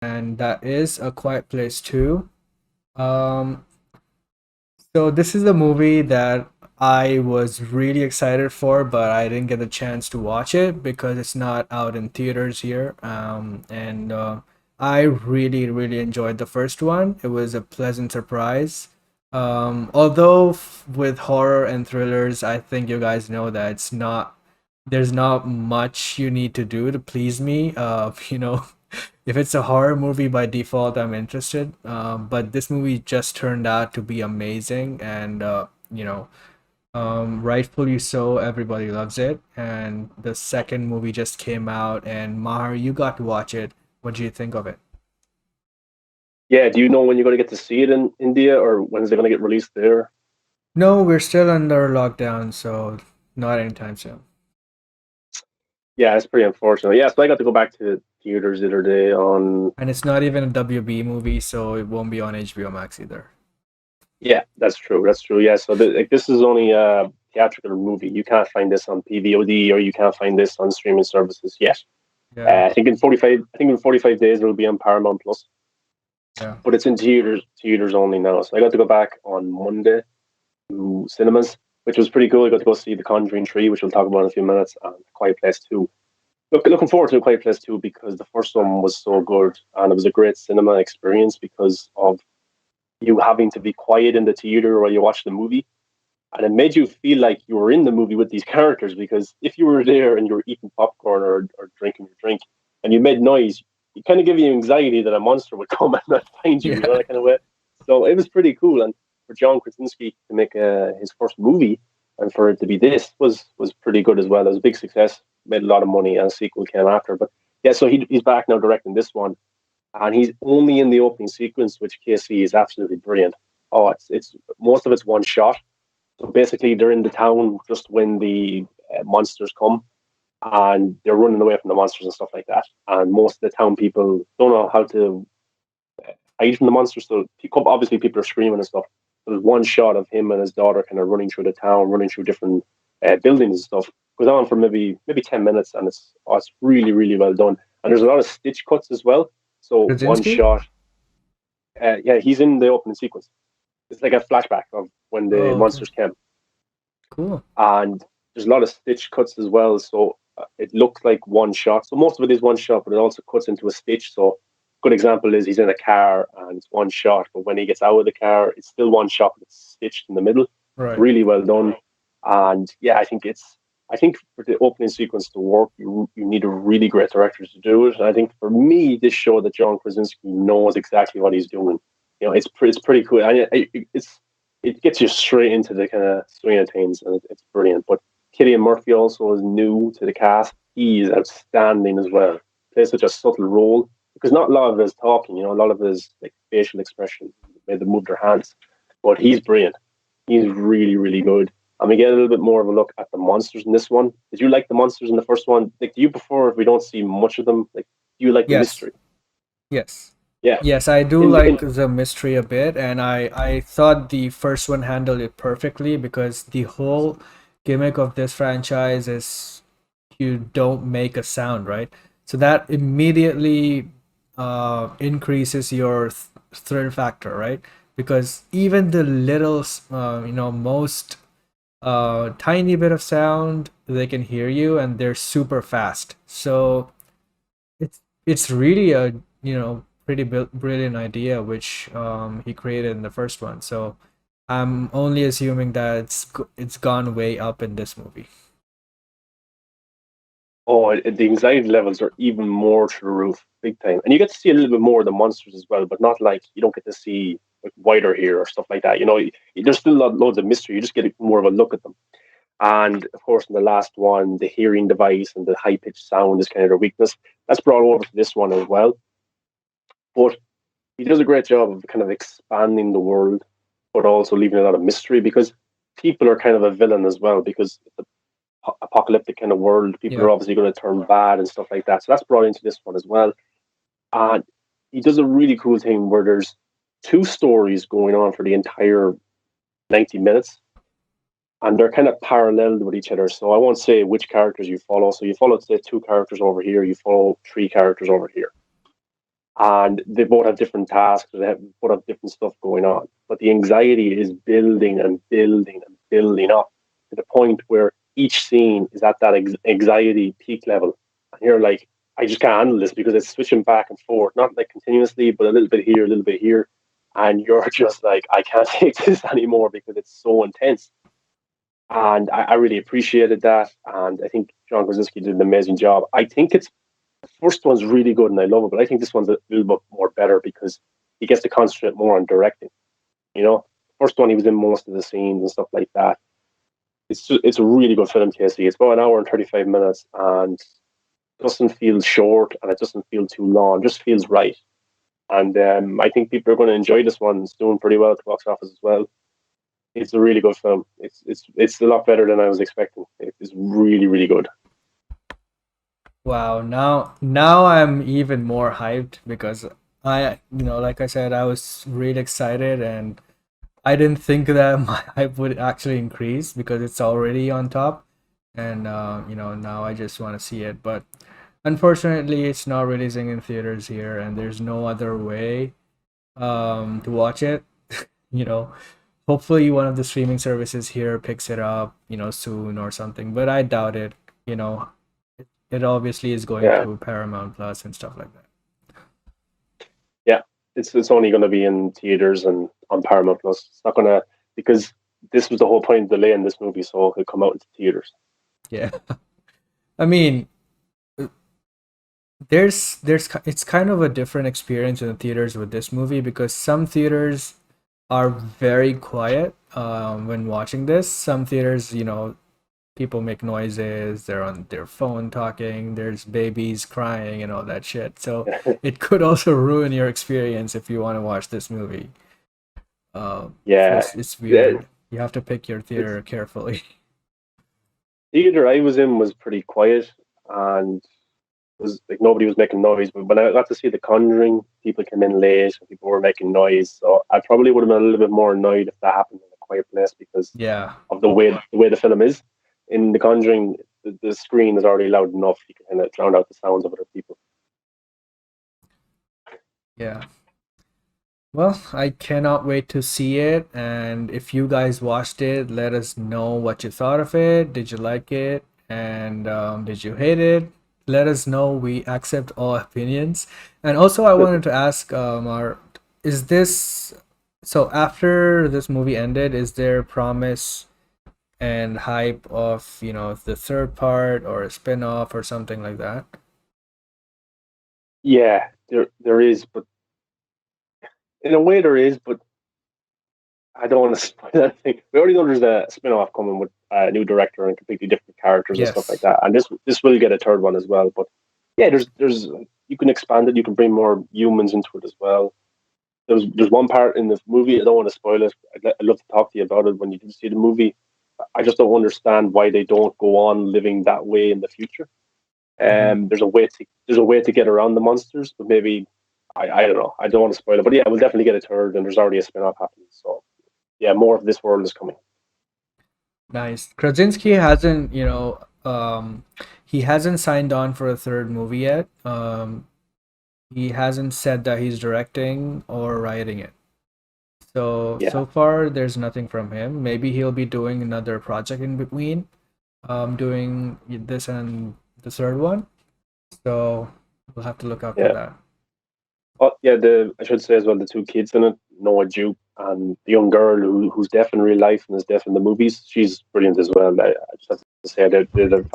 and that is A Quiet Place 2. Um, so this is a movie that I was really excited for, but I didn't get the chance to watch it because it's not out in theaters here. And I really, really enjoyed the first one. It was a pleasant surprise. Although with horror and thrillers, I think you guys know that there's not much you need to do to please me. If it's a horror movie by default, I'm interested. But this movie just turned out to be amazing, and rightfully so. Everybody loves it. And the second movie just came out, and Maher, you got to watch it. What do you think of it? Yeah, do you know when you're going to get to see it in India or when is it going to get released there? No, we're still under lockdown, so not anytime soon. Yeah, it's pretty unfortunate. Yeah, so I got to go back to theaters the other day on. And it's not even a WB movie, so it won't be on HBO Max either. Yeah, that's true. That's true. Yeah, so this is only a theatrical movie. You can't find this on PVOD or you can't find this on streaming services yet. Yeah, I think in 45 days it'll be on Paramount Plus, yeah. but it's in theaters only now. So I got to go back on Monday to cinemas, which was pretty cool. I got to go see The Conjuring 3, which we'll talk about in a few minutes, and Quiet Place 2. Looking forward to A Quiet Place 2 because the first one was so good and it was a great cinema experience because of you having to be quiet in the theater while you watch the movie. And it made you feel like you were in the movie with these characters because if you were there and you were eating popcorn or drinking your drink and you made noise, it kind of gave you anxiety that a monster would come and find you, Yeah. that kind of way. So it was pretty cool. And for John Krasinski to make his first movie and for it to be this was pretty good as well. It was a big success, made a lot of money, and a sequel came after. But yeah, so he's back now directing this one, and he's only in the opening sequence, which KC is absolutely brilliant. Oh, it's most of it's one shot, so basically, they're in the town just when the monsters come, and they're running away from the monsters and stuff like that. And most of the town people don't know how to hide from the monsters. So obviously, people are screaming and stuff. So there's one shot of him and his daughter kind of running through the town, running through different buildings and stuff. Goes on for maybe 10 minutes, and it's really really well done. And there's a lot of stitch cuts as well. So one Krasinski? shot, yeah, he's in the opening sequence. It's like a flashback of when the Oh, okay. monsters came, Cool. and there's a lot of stitch cuts as well. So it looks like one shot. So most of it is one shot, but it also cuts into a stitch. So good example is he's in a car and it's one shot, but when he gets out of the car, it's still one shot, but it's stitched in the middle. Right. Really well done. And yeah, I think for the opening sequence to work, you need a really great director to do it. And I think for me, this showed that John Krasinski knows exactly what he's doing. It's pretty cool. And it gets you straight into the kind of swing of things, and it's brilliant. But Killian Murphy also is new to the cast. He is outstanding as well. Plays such a subtle role because not a lot of it is talking. A lot of it is like facial expression, the way they move their hands. But he's brilliant. He's really, really good. And we get a little bit more of a look at the monsters in this one. Did you like the monsters in the first one? Like, do you prefer if we don't see much of them? Like, do you like the Yes. mystery? Yes. Yeah. Yes, I do In the like in the mystery a bit, and I thought the first one handled it perfectly because the whole gimmick of this franchise is you don't make a sound, right? So that immediately increases your thrill factor, right? Because even the little, most tiny bit of sound, they can hear you, and they're super fast. So it's really a pretty brilliant idea which he created in the first one. So I'm only assuming that it's gone way up in this movie. Oh, the anxiety levels are even more through the roof, big time. And you get to see a little bit more of the monsters as well, but not like you don't get to see like wider here or stuff like that. There's still loads of mystery. You just get more of a look at them. And of course, in the last one, the hearing device and the high pitched sound is kind of their weakness. That's brought over to this one as well. But he does a great job of kind of expanding the world, but also leaving a lot of mystery because people are kind of a villain as well because it's a apocalyptic kind of world. People Yeah. are obviously going to turn bad and stuff like that. So that's brought into this one as well. And he does a really cool thing where there's two stories going on for the entire 90 minutes, and they're kind of paralleled with each other. So I won't say which characters you follow. So you follow, say, two characters over here, you follow three characters over here. and they both have different tasks. Both have different stuff going on, but the anxiety is building and building and building up to the point where each scene is at that anxiety peak level, and you're like, I just can't handle this because it's switching back and forth, not like continuously, but a little bit here, a little bit here, and you're just like, I can't take this anymore because it's so intense. And I really appreciated that, and I think John Krasinski did an amazing job. I think it's the first one's really good and I love it, but I think this one's a little bit more better because he gets to concentrate more on directing. You know, first one he was in most of the scenes and stuff like that. It's a really good film, Casey. It's about an hour and 35 minutes, and doesn't feel short and it doesn't feel too long. It just feels right. And I think people are going to enjoy this one. It's doing pretty well at the box office as well. It's a really good film. It's a lot better than I was expecting. It's really really good. Wow, now I'm even more hyped because like I said, I was really excited and I didn't think that my hype would actually increase because it's already on top, and now I just want to see it. But unfortunately, it's not releasing in theaters here, and there's no other way to watch it. You know, hopefully one of the streaming services here picks it up, soon or something. But I doubt it. You know, it obviously is going Yeah, to Paramount Plus and stuff like that. yeah. It's only going to be in theaters and on Paramount Plus. It's not going to, because this was the whole point of delaying this movie, so it could come out into theaters. Yeah, I mean, it's kind of a different experience in the theaters with this movie because some theaters are very quiet when watching this. Some theaters, people make noises, they're on their phone talking, there's babies crying and all that shit. So it could also ruin your experience if you want to watch this movie. So Yeah, it's yeah. weird. You have to pick your It's theater carefully. theater I was in was pretty quiet, and was like nobody was making noise. But when I got to see The Conjuring, people came in late and people were making noise. So I probably would have been a little bit more annoyed if that happened in a quiet place because Yeah, of the way the film is. In The Conjuring, the screen is already loud enough. You can kind of drown out the sounds of other people. yeah. Well, I cannot wait to see it. And if you guys watched it, let us know what you thought of it. Did you like it? And did you hate it? Let us know. We accept all opinions. And also, I wanted to ask, is this so after this movie ended, is there promise and hype of, the third part or a spin-off or something like that? Yeah, there is, but in a way there is, but I don't want to spoil anything. We already know there's a spin-off coming with a new director and completely different characters and stuff like Yes. that. And this will get a third one as well. But yeah, there's you can expand it. You can bring more humans into it as well. There's one part in the movie. I don't want to spoil it. I'd love to talk to you about it when you do see the movie. I just don't understand why they don't go on living that way in the future. Hmm. There's a way to get around the monsters, but maybe I don't know. I don't want to spoil it, but yeah, we'll definitely get a third, and there's already a spin-off happening. So yeah, more of this world is coming. Nice. Krasinski hasn't, he hasn't signed on for a third movie yet. He hasn't said that he's directing or writing it. Yeah, So far, there's nothing from him. Maybe he'll be doing another project in between, doing this and the third one. So we'll have to look out for yeah. that. Oh, yeah. The I should say as well, the two kids in it, Noah Jupe and the young girl who's deaf in real life and is deaf in the movies. She's brilliant as well. I just have to say they're